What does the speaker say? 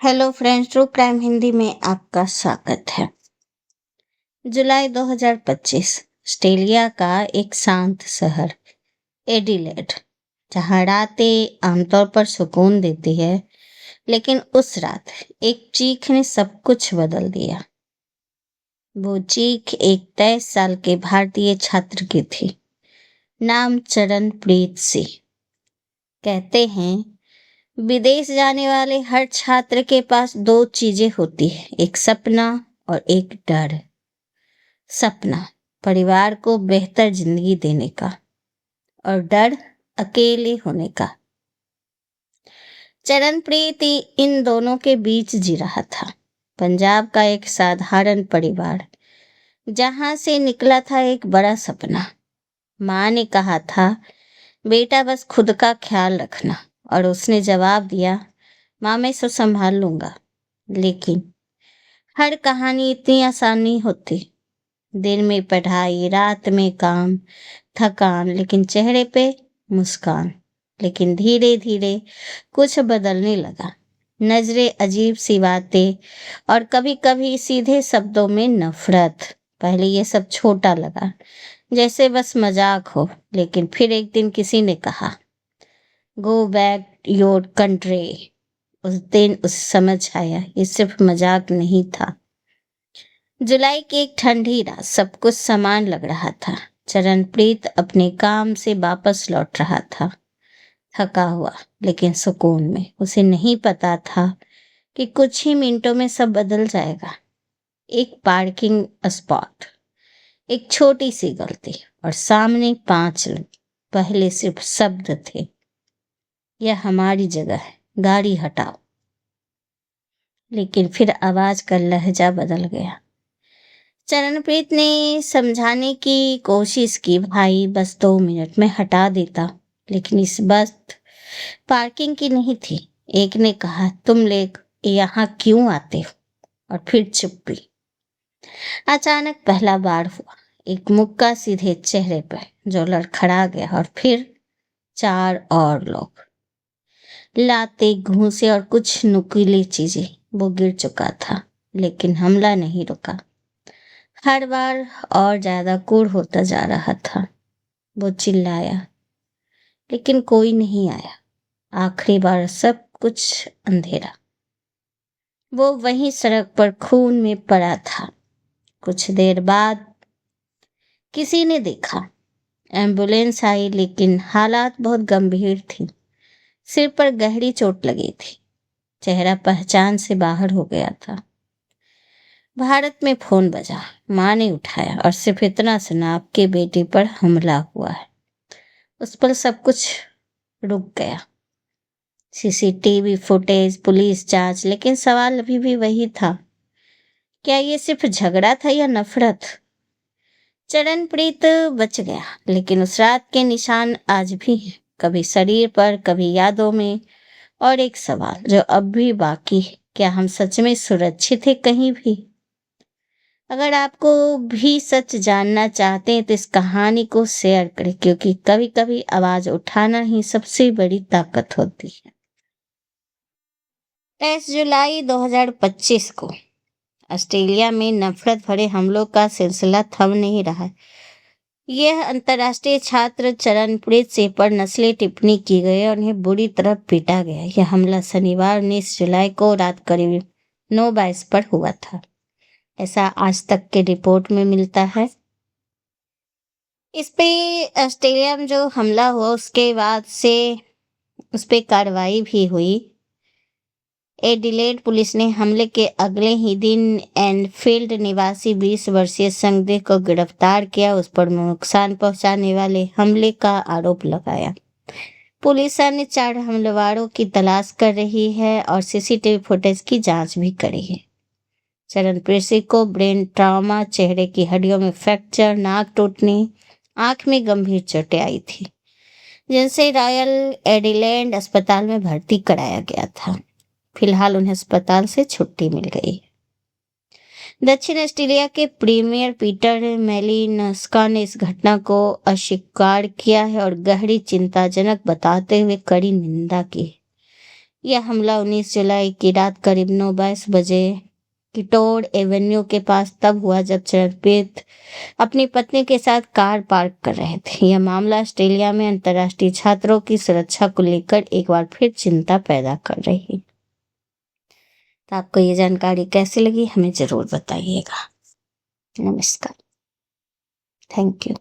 Hello friends, true crime Hindi में आपका स्वागत है। जुलाई 2025 ऑस्ट्रेलिया का एक शांत शहर एडिलेड, जहां रातें आमतौर पर सुकून देती है, लेकिन उस रात एक चीख ने सब कुछ बदल दिया। वो चीख एक 23 साल के भारतीय छात्र की थी, नाम चरणप्रीत सिंह। कहते हैं विदेश जाने वाले हर छात्र के पास दो चीजें होती है, एक सपना और एक डर। सपना परिवार को बेहतर जिंदगी देने का और डर अकेले होने का। चरणप्रीत इन दोनों के बीच जी रहा था। पंजाब का एक साधारण परिवार, जहां से निकला था एक बड़ा सपना। माँ ने कहा था, बेटा बस खुद का ख्याल रखना, और उसने जवाब दिया, माँ मैं सब संभाल लूंगा। लेकिन हर कहानी इतनी आसान नहीं होती। दिन में पढ़ाई, रात में काम, थकान, लेकिन चेहरे पे मुस्कान। लेकिन धीरे धीरे कुछ बदलने लगा। नजरें, अजीब सी बातें और कभी कभी सीधे शब्दों में नफरत। पहले ये सब छोटा लगा, जैसे बस मजाक हो, लेकिन फिर एक दिन किसी ने कहा, गो बैक योर कंट्री। उस दिन उसे समझ आया, ये सिर्फ मजाक नहीं था। जुलाई की एक ठंडी रात, सब कुछ समान लग रहा था। चरणप्रीत अपने काम से वापस लौट रहा था, थका हुआ लेकिन सुकून में। उसे नहीं पता था कि कुछ ही मिनटों में सब बदल जाएगा। एक पार्किंग स्पॉट, एक छोटी सी गलती, और सामने 5 लोग। पहले सिर्फ शब्द थे, यह हमारी जगह है, गाड़ी हटाओ। लेकिन फिर आवाज का लहजा बदल गया। चरणप्रीत ने समझाने की कोशिश की, भाई बस 2 मिनट में हटा देता। लेकिन इस बात पार्किंग की नहीं थी। एक ने कहा, तुम लोग यहाँ क्यों आते हो? और फिर चुप्पी। अचानक पहला बार हुआ, एक मुक्का सीधे चेहरे पर जो लड़खड़ा गया, और फिर 4 और लोग। लाते, घूंसे और कुछ नुकीली चीजें। वो गिर चुका था, लेकिन हमला नहीं रुका। हर बार और ज्यादा क्रूर होता जा रहा था। वो चिल्लाया, लेकिन कोई नहीं आया। आखिरी बार सब कुछ अंधेरा। वो वहीं सड़क पर खून में पड़ा था। कुछ देर बाद किसी ने देखा, एम्बुलेंस आई, लेकिन हालात बहुत गंभीर थी। सिर पर गहरी चोट लगी थी, चेहरा पहचान से बाहर हो गया था। भारत में फोन बजा, माँ ने उठाया और सिर्फ इतना सुना, आपके बेटे पर हमला हुआ है। उस पर सब कुछ रुक गया। सीसीटीवी फुटेज, पुलिस जांच, लेकिन सवाल अभी भी वही था, क्या ये सिर्फ झगड़ा था या नफरत? चरणप्रीत बच गया, लेकिन उस रात के निशान आज भी हैं, कभी शरीर पर, कभी यादों में। और एक सवाल जो अब भी बाकी है, क्या हम सच में सुरक्षित हैं कहीं भी? अगर आपको भी सच जानना चाहते हैं तो इस कहानी को शेयर करें, क्योंकि कभी कभी आवाज उठाना ही सबसे बड़ी ताकत होती है। 23 जुलाई 2025 को ऑस्ट्रेलिया में नफरत भरे हमलों का सिलसिला थम नहीं रहा। यह अंतर्राष्ट्रीय छात्र चरणप्रीत सिंह पर नस्ली टिप्पणी की गई और उन्हें बुरी तरह पीटा गया। यह हमला शनिवार 19 जुलाई को रात करीब 9:22 पर हुआ था, ऐसा आज तक के रिपोर्ट में मिलता है। इस पे ऑस्ट्रेलिया में जो हमला हुआ उसके बाद से उस पे कार्रवाई भी हुई। एडिलेड पुलिस ने हमले के अगले ही दिन एनफील्ड निवासी 20 वर्षीय संदिग्ध को गिरफ्तार किया। उस पर नुकसान पहुंचाने वाले हमले का आरोप लगाया। पुलिस अन्य 4 हमलावरों की तलाश कर रही है और सीसीटीवी फुटेज की जांच भी करी है। चरणप्रीत सिंह को ब्रेन ट्रॉमा, चेहरे की हड्डियों में फ्रैक्चर, नाक टूटने, आंख में गंभीर चोटें आई थी, जिनसे रॉयल एडिलेड अस्पताल में भर्ती कराया गया था। फिलहाल उन्हें अस्पताल से छुट्टी मिल गई। दक्षिण ऑस्ट्रेलिया के प्रीमियर पीटर मैलिनस्का ने इस घटना को अस्वीकार किया है और गहरी चिंताजनक बताते हुए कड़ी निंदा की। यह हमला 19 जुलाई की रात करीब 9:22 बजे किटोड एवेन्यू के पास तब हुआ जब चरणप्रीत अपनी पत्नी के साथ कार पार्क कर रहे थे। यह मामला ऑस्ट्रेलिया में अंतर्राष्ट्रीय छात्रों की सुरक्षा को लेकर एक बार फिर चिंता पैदा कर रही है। तो आपको ये जानकारी कैसी लगी हमें जरूर बताइएगा। नमस्कार। Thank you.